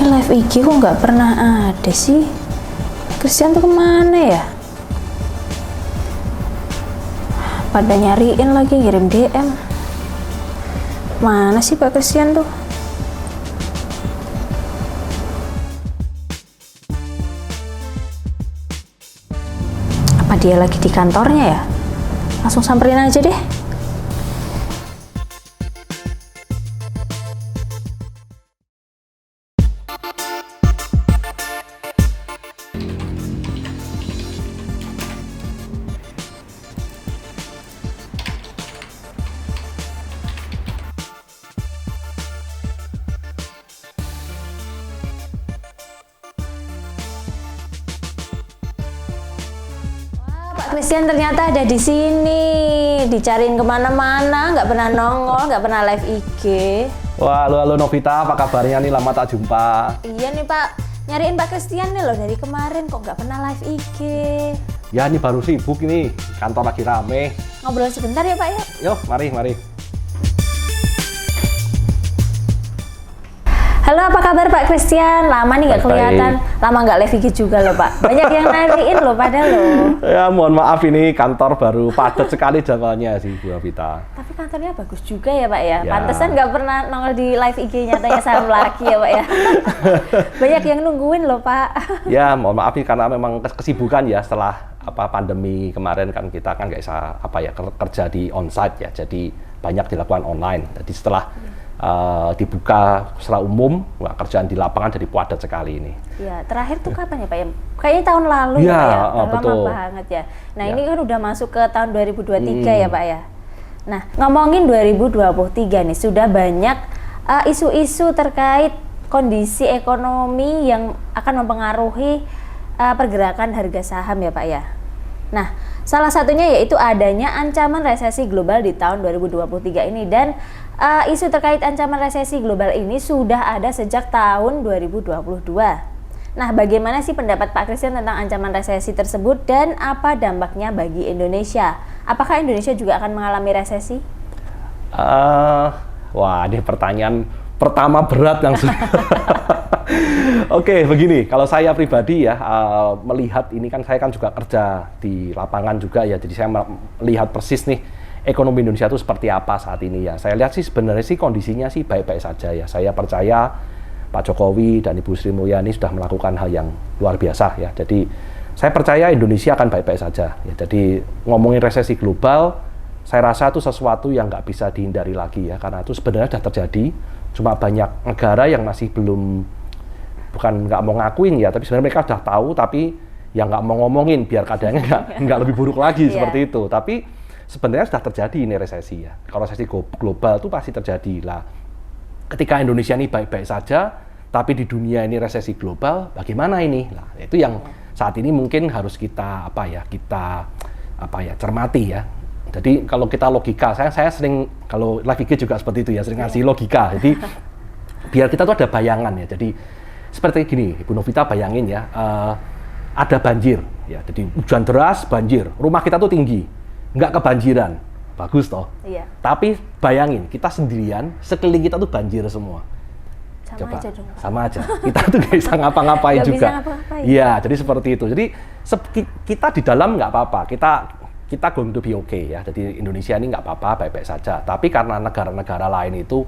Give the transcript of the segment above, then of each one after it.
live IG kok nggak pernah ada sih? Christian tuh kemana ya? Pada nyariin lagi, ngirim DM. Mana sih Pak Christian tuh? Apa dia lagi di kantornya ya? Langsung samperin aja deh. Pak Christian ternyata ada di sini, dicariin kemana-mana, nggak pernah nongol, nggak pernah live IG. Wah, halo Novita, apa kabarnya nih? Lama tak jumpa. Iya nih Pak, nyariin Pak Christian nih loh dari kemarin, kok nggak pernah live IG. Ya, ini baru sibuk ini, kantor lagi rame. Ngobrol sebentar ya Pak ya? Yuk, mari. Halo, apa kabar Pak Christian? Lama nih nggak kelihatan, lama nggak live IG juga loh Pak. Banyak yang nyariin loh padahal loh. Ya, mohon maaf ini kantor baru padat sekali jadwalnya sih Bu Novita. Tapi kantornya bagus juga ya Pak ya. Ya. Pantesan nggak pernah nongol di live IG, nyatanya saham lagi ya Pak ya. Banyak yang nungguin loh Pak. Ya, mohon maaf nih karena memang kesibukan ya setelah pandemi kemarin kan kita kan nggak bisa kerja di onsite ya. Jadi banyak dilakukan online. Jadi setelah dibuka secara umum, kerjaan di lapangan jadi padat sekali ini. Ya, terakhir tuh kapan ya Pak ya? Kayaknya tahun lalu ya Pak ya? Betul. Lama banget ya. Nah ini kan udah masuk ke tahun 2023 ya Pak ya? Nah, ngomongin 2023 nih, sudah banyak isu-isu terkait kondisi ekonomi yang akan mempengaruhi pergerakan harga saham ya Pak ya? Nah, salah satunya yaitu adanya ancaman resesi global di tahun 2023 ini, dan isu terkait ancaman resesi global ini sudah ada sejak tahun 2022. Nah, bagaimana sih pendapat Pak Christian tentang ancaman resesi tersebut dan apa dampaknya bagi Indonesia? Apakah Indonesia juga akan mengalami resesi? Wah, ini pertanyaan pertama berat langsung. Oke, begini, kalau saya pribadi ya melihat ini kan saya kan juga kerja di lapangan juga ya, jadi saya melihat persis nih ekonomi Indonesia itu seperti apa saat ini ya. Saya lihat sih sebenarnya sih kondisinya sih baik-baik saja ya. Saya percaya Pak Jokowi dan Ibu Sri Mulyani sudah melakukan hal yang luar biasa ya. Jadi saya percaya Indonesia akan baik-baik saja ya. Jadi ngomongin resesi global, saya rasa itu sesuatu yang nggak bisa dihindari lagi ya, karena itu sebenarnya sudah terjadi. Cuma banyak negara yang masih belum, bukan nggak mau ngakuin ya, tapi sebenarnya mereka sudah tahu, tapi yang nggak mau ngomongin biar keadaannya nggak lebih buruk lagi seperti itu. Tapi sebenarnya sudah terjadi ini resesi ya. Kalau resesi global itu pasti terjadi lah. Ketika Indonesia ini baik-baik saja, tapi di dunia ini resesi global, bagaimana ini? Nah, itu yang saat ini mungkin harus kita cermati ya. Jadi kalau kita logika, saya sering kalau live IG juga seperti itu ya, sering ngasih logika. Jadi biar kita tuh ada bayangan ya. Jadi seperti gini, Ibu Novita bayangin ya, ada banjir ya. Jadi hujan deras, banjir. Rumah kita tuh tinggi, nggak kebanjiran, bagus toh. Iya. Tapi bayangin, kita sendirian, sekeliling kita tuh banjir semua. Sama aja dong. Sama aja. Kita tuh nggak bisa ngapa-ngapain juga. Iya, jadi seperti itu. Jadi kita di dalam nggak apa-apa. Kita going to be okay ya. Jadi Indonesia ini nggak apa-apa, baik-baik saja. Tapi karena negara-negara lain itu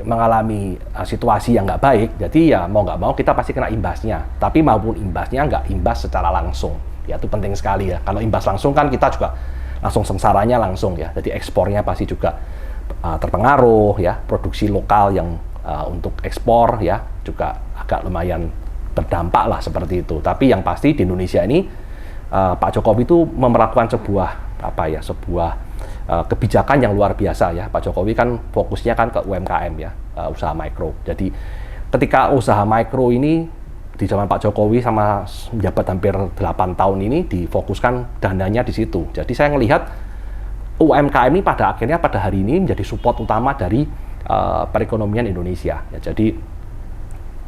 mengalami situasi yang nggak baik, jadi ya mau nggak mau kita pasti kena imbasnya. Tapi maupun imbasnya nggak imbas secara langsung. Ya itu penting sekali ya. Kalau imbas langsung kan kita juga langsung sengsaranya langsung ya. Jadi ekspornya pasti juga terpengaruh ya. Produksi lokal yang untuk ekspor ya juga agak lumayan terdampak lah seperti itu. Tapi yang pasti di Indonesia ini Pak Jokowi itu memperlakukan sebuah kebijakan yang luar biasa ya. Pak Jokowi kan fokusnya kan ke UMKM ya, usaha mikro. Jadi ketika usaha mikro ini di zaman Pak Jokowi sama menjabat hampir 8 tahun ini difokuskan dananya di situ. Jadi saya melihat UMKM ini pada akhirnya pada hari ini menjadi support utama dari perekonomian Indonesia. Ya, jadi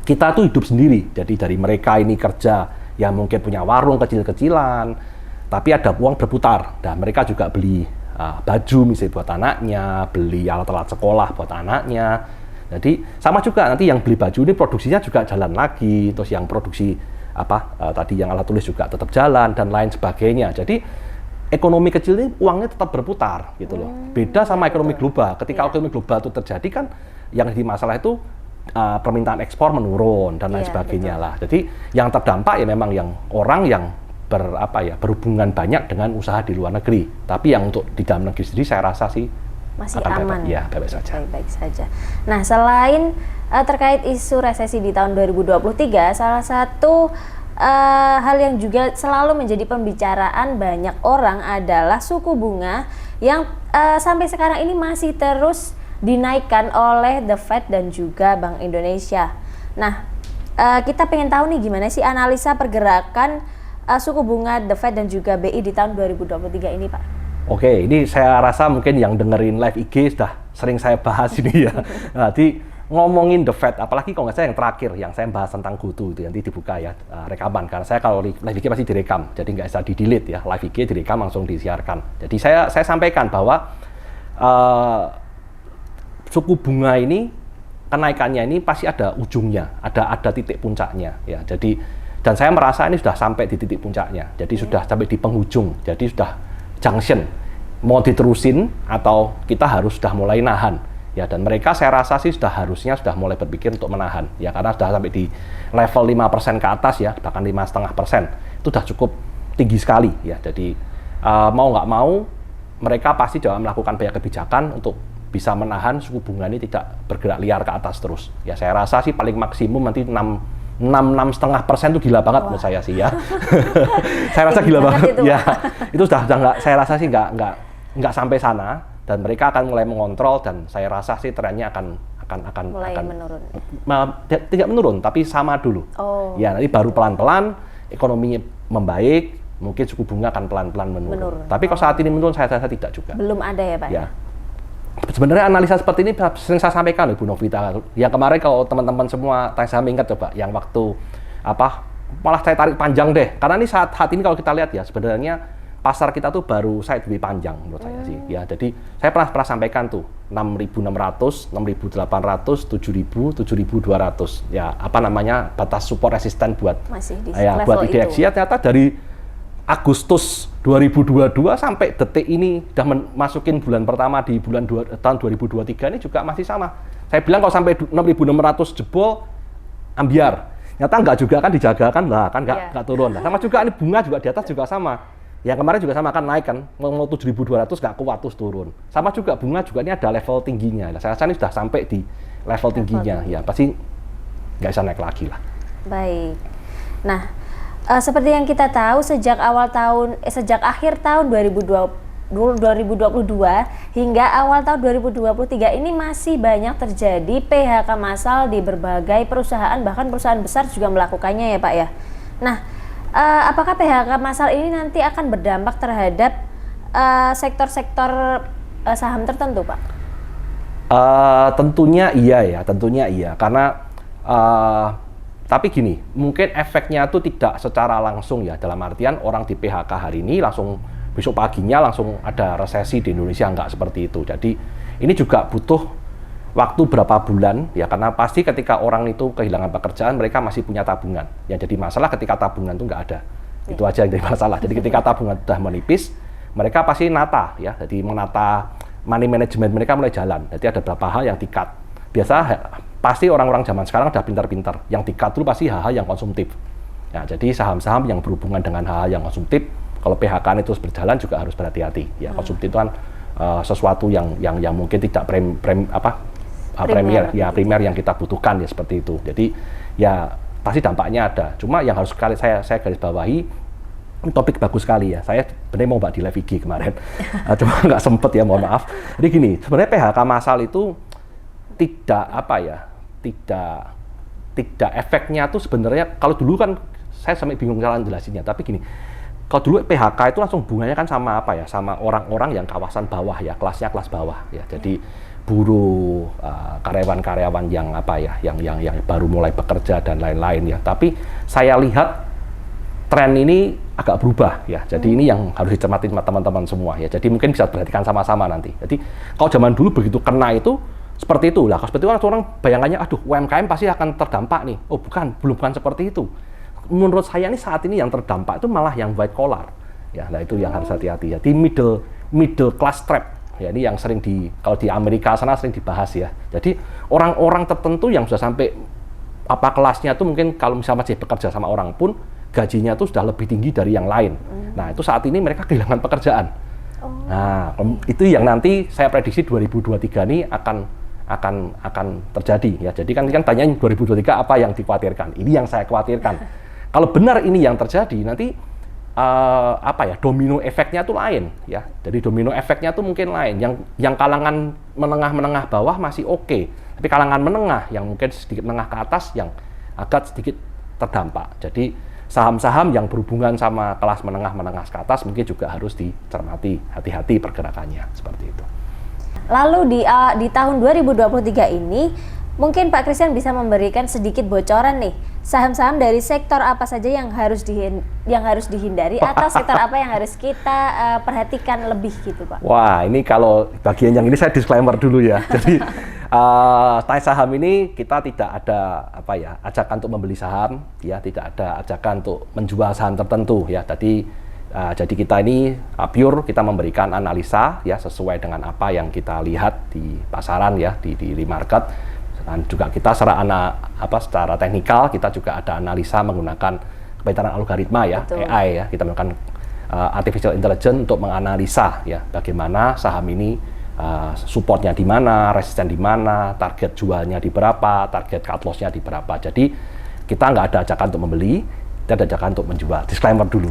kita tuh hidup sendiri. Jadi dari mereka ini kerja yang mungkin punya warung kecil-kecilan, tapi ada uang berputar. Dan mereka juga beli baju misalnya buat anaknya, beli alat-alat sekolah buat anaknya. Jadi sama juga nanti yang beli baju ini produksinya juga jalan lagi, terus yang produksi tadi yang alat tulis juga tetap jalan dan lain sebagainya. Jadi ekonomi kecil ini uangnya tetap berputar gitu loh. Beda sama ekonomi global. Ketika ekonomi global itu terjadi kan yang jadi masalah itu permintaan ekspor menurun dan lain sebagainya lah. Jadi yang terdampak ya memang yang orang yang berhubungan banyak dengan usaha di luar negeri. Tapi yang untuk di dalam negeri sendiri saya rasa sih masih aman. Ya, baik saja. Baik saja. Nah, selain terkait isu resesi di tahun 2023, salah satu hal yang juga selalu menjadi pembicaraan banyak orang adalah suku bunga yang sampai sekarang ini masih terus dinaikkan oleh The Fed dan juga Bank Indonesia. Nah, kita pengen tahu nih gimana sih analisa pergerakan suku bunga The Fed dan juga BI di tahun 2023 ini, Pak? Oke, ini saya rasa mungkin yang dengerin live IG sudah sering saya bahas ini ya. Jadi ngomongin The Fed, apalagi kalau nggak saya yang terakhir, yang saya bahas tentang GoTo itu nanti dibuka ya rekaman. Karena saya kalau live IG pasti direkam, jadi nggak bisa di-delete ya. Live IG direkam langsung disiarkan. Jadi saya sampaikan bahwa suku bunga ini kenaikannya ini pasti ada ujungnya, ada titik puncaknya ya. Jadi dan saya merasa ini sudah sampai di titik puncaknya. Jadi sudah sampai di penghujung. Jadi sudah junction. Mau diterusin atau kita harus sudah mulai nahan. Ya, dan mereka saya rasa sih harusnya sudah mulai berpikir untuk menahan. Ya, karena sudah sampai di level 5% ke atas ya, bahkan 5,5%. Itu sudah cukup tinggi sekali ya. Jadi mau nggak mau mereka pasti juga melakukan banyak kebijakan untuk bisa menahan suku bunga ini tidak bergerak liar ke atas terus. Ya, saya rasa sih paling maksimum nanti 6,5% itu gila banget menurut saya sih ya. Saya rasa gila banget ya. Itu sudah nggak, saya rasa sih nggak sampai sana dan mereka akan mulai mengontrol dan saya rasa sih trennya akan menurun. Tidak menurun tapi sama dulu. Ya, nanti baru pelan-pelan ekonominya membaik, mungkin suku bunga akan pelan-pelan menurun. Tapi kalau saat ini menurun saya rasa tidak juga. Belum ada ya, Pak? Ya. Sebenarnya analisa seperti ini sering saya sampaikan loh Bu Novita. Yang kemarin kalau teman-teman semua saya ingat coba yang waktu malah saya tarik panjang deh. Karena ini saat ini kalau kita lihat ya sebenarnya pasar kita tuh baru sideways panjang menurut saya sih. Ya, jadi saya pernah sampaikan tuh 6.600, 6.800, 7.000, 7.200. Ya, batas support resisten buat masih di buat IDX. Ya, ternyata dari Agustus 2022 sampai detik ini udah masukin bulan pertama di tahun 2023 ini juga masih sama. Saya bilang kalau sampai 6.600 jebol ambiar. Ternyata enggak juga kan dijaga kan lah, kan enggak turun. Sama juga ini bunga juga di atas juga sama. Yang kemarin juga sama kan naik kan, mau 7.200 nggak kuat terus turun. Sama juga bunga juga ini ada level tingginya. Saya rasa ini sudah sampai di level tingginya. Ya pasti nggak bisa naik lagi lah. Baik. Nah, seperti yang kita tahu sejak akhir tahun 2022 hingga awal tahun 2023 ini masih banyak terjadi PHK massal di berbagai perusahaan, bahkan perusahaan besar juga melakukannya ya Pak ya. Nah, apakah PHK massal ini nanti akan berdampak terhadap sektor-sektor saham tertentu Pak? Tentunya iya karena tapi gini, mungkin efeknya itu tidak secara langsung ya, dalam artian orang di PHK hari ini langsung besok paginya langsung ada resesi di Indonesia, nggak seperti itu. Jadi ini juga butuh waktu berapa bulan ya, karena pasti ketika orang itu kehilangan pekerjaan mereka masih punya tabungan. Yang jadi masalah ketika tabungan itu nggak ada, itu aja yang jadi masalah. Jadi ketika tabungan sudah menipis, mereka pasti menata money management mereka mulai jalan. Jadi ada beberapa hal yang di-cut. Biasa pasti orang-orang zaman sekarang udah pintar-pintar. Yang di-cut dulu pasti hal-hal yang konsumtif. Ya, jadi saham-saham yang berhubungan dengan hal-hal yang konsumtif, kalau PHK itu terus berjalan juga harus berhati-hati. Ya, konsumtif itu kan sesuatu yang mungkin tidak primer yang kita butuhkan ya, seperti itu. Jadi ya pasti dampaknya ada. Cuma yang harus saya garis bawahi, topik bagus sekali ya. Saya sebenarnya mau di live IG kemarin, cuma nggak sempet ya, mohon maaf. Jadi gini, sebenarnya PHK massal itu tidak efeknya tuh sebenarnya, kalau dulu kan saya sampai bingung cara jelasinnya, tapi gini, kalau dulu PHK itu langsung bunganya kan sama sama orang-orang yang kawasan bawah ya, kelas bawah ya. Jadi buruh, karyawan-karyawan yang yang baru mulai bekerja dan lain-lain ya. Tapi saya lihat tren ini agak berubah ya. Jadi ini yang harus dicermati sama teman-teman semua ya. Jadi mungkin bisa perhatikan sama-sama nanti. Jadi kalau zaman dulu begitu kena itu Seperti itu lah. Kalau seperti itu kan orang bayangannya, aduh UMKM pasti akan terdampak nih. Oh bukan seperti itu. Menurut saya ini saat ini yang terdampak itu malah yang white collar. Ya, nah itu yang harus hati-hati ya. Di middle class trap. Ya, ini yang sering kalau di Amerika sana sering dibahas ya. Jadi orang-orang tertentu yang sudah sampai kelasnya tuh mungkin kalau misalnya masih bekerja sama orang pun gajinya tuh sudah lebih tinggi dari yang lain. Nah, itu saat ini mereka kehilangan pekerjaan. Nah, itu yang nanti saya prediksi 2023 ini akan terjadi ya. Jadi kan tanyain 2023 apa yang dikhawatirkan. Ini yang saya khawatirkan. Kalau benar ini yang terjadi nanti domino efeknya tuh lain ya. Jadi domino efeknya tuh mungkin lain. Yang kalangan menengah bawah masih oke. Tapi kalangan menengah yang mungkin sedikit menengah ke atas yang agak sedikit terdampak. Jadi saham-saham yang berhubungan sama kelas menengah ke atas mungkin juga harus dicermati, hati-hati pergerakannya seperti itu. Lalu di tahun 2023 ini mungkin Pak Christian bisa memberikan sedikit bocoran nih, saham-saham dari sektor apa saja yang harus dihindari atau sektor apa yang harus kita perhatikan lebih gitu, Pak? Wah, ini kalau bagian yang ini saya disclaimer dulu ya. Jadi saham ini kita tidak ada ajakan untuk membeli saham, ya, tidak ada ajakan untuk menjual saham tertentu ya. Jadi kita ini pure kita memberikan analisa ya sesuai dengan apa yang kita lihat di pasaran ya di market. Dan juga kita secara teknikal kita juga ada analisa menggunakan kepintaran algoritma ya. Betul. AI ya, kita menggunakan artificial intelligence untuk menganalisa ya bagaimana saham ini supportnya di mana, resisten di mana, target jualnya di berapa, target cut loss-nya di berapa. Jadi kita nggak ada ajakan untuk membeli, kita ada ajakan untuk menjual. Disclaimer dulu.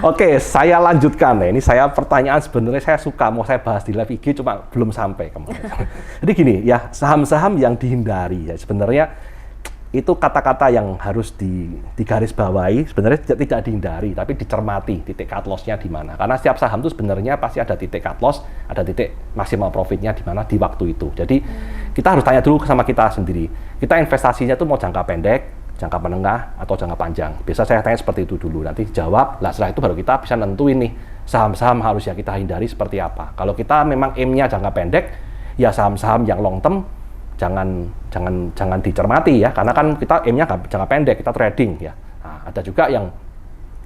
Oke, saya lanjutkan ya. Ini pertanyaan sebenarnya saya suka mau saya bahas di live IG cuma belum sampai kemarin. Jadi gini ya, saham-saham yang dihindari ya sebenarnya itu kata-kata yang harus digarisbawahi, sebenarnya tidak dihindari tapi dicermati titik cut loss-nya di mana. Karena setiap saham itu sebenarnya pasti ada titik cut loss, ada titik maksimal profit-nya di mana di waktu itu. Jadi kita harus tanya dulu sama kita sendiri. Kita investasinya itu mau jangka pendek, jangka menengah, atau jangka panjang. Biasa saya tanya seperti itu dulu, nanti jawab, setelah itu baru kita bisa nentuin nih, saham-saham harus yang kita hindari seperti apa. Kalau kita memang aim-nya jangka pendek, ya saham-saham yang long term, jangan dicermati ya, karena kan kita aim-nya jangka pendek, kita trading ya. Nah, ada juga yang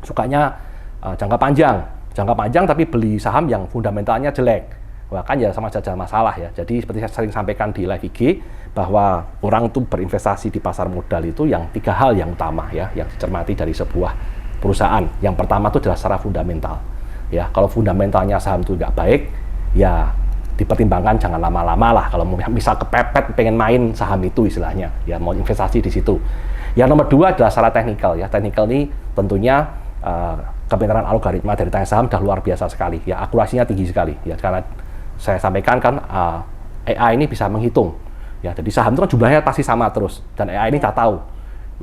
sukanya jangka panjang tapi beli saham yang fundamentalnya jelek. Wah, kan ya sama saja masalah ya. Jadi seperti saya sering sampaikan di live IG, bahwa orang tuh berinvestasi di pasar modal itu yang 3 hal yang utama ya, yang dicermati dari sebuah perusahaan. Yang pertama itu adalah secara fundamental. Ya, kalau fundamentalnya saham itu nggak baik, ya dipertimbangkan jangan lama-lama lah. Kalau misal kepepet pengen main saham itu istilahnya, ya mau investasi di situ. Yang nomor 2 adalah secara teknikal ya. Teknikal ini tentunya kepintaran algoritma dari saham sudah luar biasa sekali. Ya, akurasinya tinggi sekali. Ya, karena saya sampaikan kan AI ini bisa menghitung. Ya, jadi saham itu kan jumlahnya pasti sama terus, dan AI ini tak tahu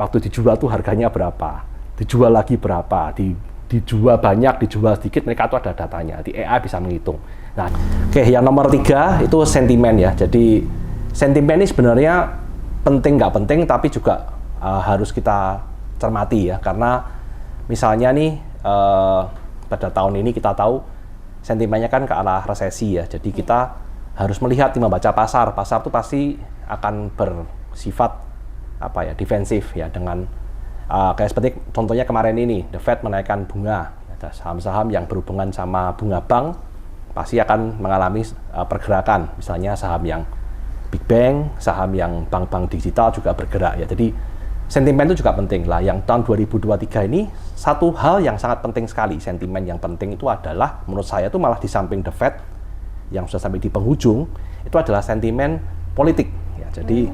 waktu dijual tuh harganya berapa, dijual lagi berapa, dijual banyak, dijual sedikit, mereka tuh ada datanya. Di AI bisa menghitung. Nah, oke, yang nomor 3 itu sentimen ya. Jadi sentimen ini sebenarnya penting nggak penting, tapi juga harus kita cermati ya, karena misalnya nih pada tahun ini kita tahu sentimennya kan ke arah resesi ya. Jadi kita harus melihat membaca pasar. Pasar itu pasti akan bersifat defensif ya, dengan kayak seperti contohnya kemarin ini, The Fed menaikkan bunga. Ada saham-saham yang berhubungan sama bunga bank pasti akan mengalami pergerakan. Misalnya saham yang big bank, saham yang bank-bank digital juga bergerak ya. Jadi sentimen itu juga penting lah. Yang tahun 2023 ini satu hal yang sangat penting sekali, sentimen yang penting itu adalah menurut saya itu malah di samping The Fed yang sudah sampai di penghujung, itu adalah sentimen politik ya. Jadi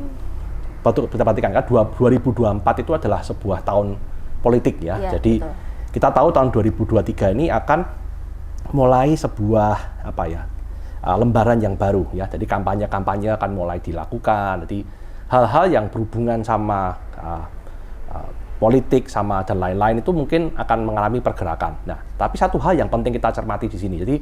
patut kita perhatikan kan 2024 itu adalah sebuah tahun politik ya. Jadi betul. Kita tahu tahun 2023 ini akan mulai sebuah lembaran yang baru ya. Jadi kampanye-kampanye akan mulai dilakukan. Jadi hal-hal yang berhubungan sama politik sama dan lain-lain itu mungkin akan mengalami pergerakan. Nah, tapi satu hal yang penting kita cermati di sini. Jadi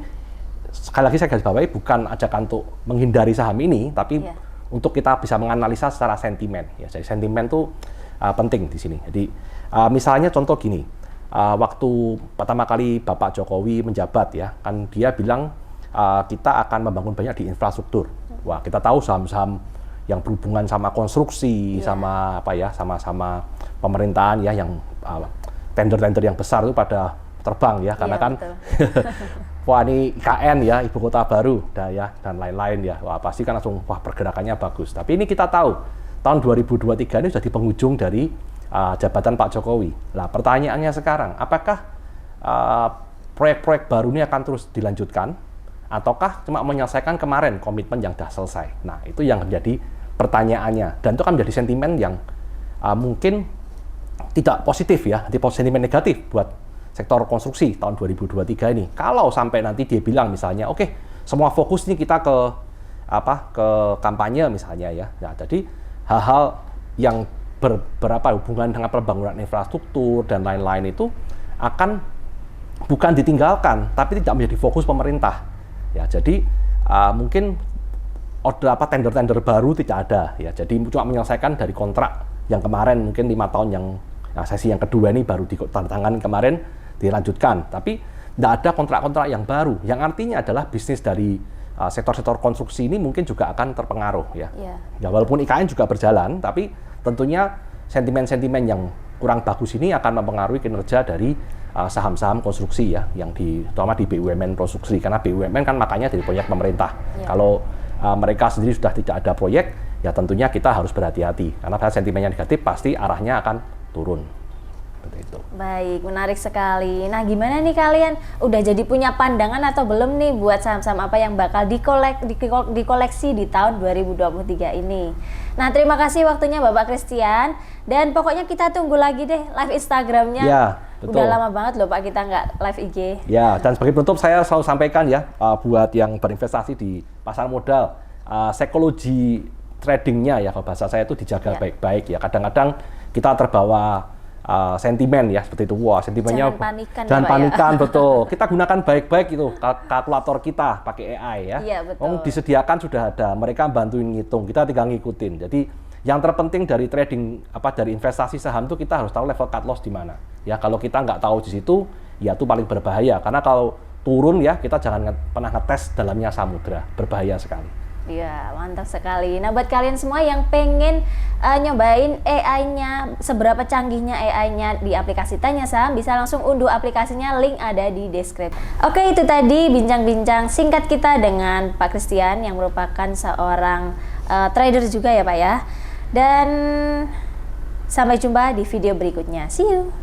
sekali lagi saya garis bawahi, bukan ajakan untuk menghindari saham ini, tapi untuk kita bisa menganalisa secara sentimen. Ya, jadi sentimen itu penting di sini. Jadi misalnya contoh gini, waktu pertama kali Bapak Jokowi menjabat ya, kan dia bilang kita akan membangun banyak di infrastruktur. Wah, kita tahu saham-saham yang berhubungan sama konstruksi, sama apa ya, sama pemerintahan ya, yang tender-tender yang besar itu pada terbang ya, karena kan wah ini IKN ya, ibu kota baru dan lain-lain ya. Wah, pasti kan langsung wah pergerakannya bagus. Tapi ini kita tahu tahun 2023 ini sudah di penghujung dari jabatan Pak Jokowi. Nah, pertanyaannya sekarang, apakah proyek-proyek baru ini akan terus dilanjutkan ataukah cuma menyelesaikan kemarin komitmen yang sudah selesai? Nah, itu yang menjadi pertanyaannya, dan itu kan menjadi sentimen yang mungkin tidak positif ya, sentimen negatif buat sektor konstruksi tahun 2023 ini. Kalau sampai nanti dia bilang misalnya, oke, semua fokus nih kita ke kampanye misalnya ya. Nah, jadi hal-hal yang berapa hubungan dengan pembangunan infrastruktur dan lain-lain itu akan bukan ditinggalkan, tapi tidak menjadi fokus pemerintah. Ya, jadi mungkin tender-tender baru tidak ada. Ya, jadi cuma menyelesaikan dari kontrak yang kemarin mungkin 5 tahun yang sesi yang kedua ini baru ditandatangani kemarin dilanjutkan, tapi tidak ada kontrak-kontrak yang baru. Yang artinya adalah bisnis dari sektor-sektor konstruksi ini mungkin juga akan terpengaruh ya. Ya, walaupun IKN juga berjalan, tapi tentunya sentimen-sentimen yang kurang bagus ini akan mempengaruhi kinerja dari saham-saham konstruksi ya, yang terutama di BUMN konstruksi, karena BUMN kan makanya dari proyek pemerintah. Kalau mereka sendiri sudah tidak ada proyek, ya tentunya kita harus berhati-hati, karena pada sentimennya negatif pasti arahnya akan turun. Seperti itu. Baik, menarik sekali. Nah, gimana nih kalian? Udah jadi punya pandangan atau belum nih buat saham-saham apa yang bakal dikoleksi di tahun 2023 ini? Nah, terima kasih waktunya Bapak Christian. Dan pokoknya kita tunggu lagi deh live Instagramnya. Ya, betul. Udah lama banget loh Pak kita nggak live IG. Ya, dan sebagai penutup saya selalu sampaikan ya, buat yang berinvestasi di pasar modal, psikologi tradingnya ya, kalau bahasa saya itu dijaga baik-baik ya. Kadang-kadang kita terbawa sentimen ya, seperti itu. Wah, sentimennya jangan panikan, betul. Kita gunakan baik-baik itu kalkulator kita pakai AI ya. Iya, betul. Disediakan sudah ada, mereka bantuin ngitung, kita tinggal ngikutin. Jadi yang terpenting dari trading dari investasi saham itu kita harus tahu level cut loss di mana. Ya, kalau kita nggak tahu di situ, ya itu paling berbahaya. Karena kalau turun ya, kita jangan pernah ngetes dalamnya samudra, berbahaya sekali. Iya, mantap sekali. Nah, buat kalian semua yang pengen nyobain AI-nya, seberapa canggihnya AI-nya di aplikasi Tanya Saham, bisa langsung unduh aplikasinya, link ada di deskripsi. Oke, itu tadi bincang-bincang singkat kita dengan Pak Christian yang merupakan seorang trader juga ya Pak ya. Dan sampai jumpa di video berikutnya. See you!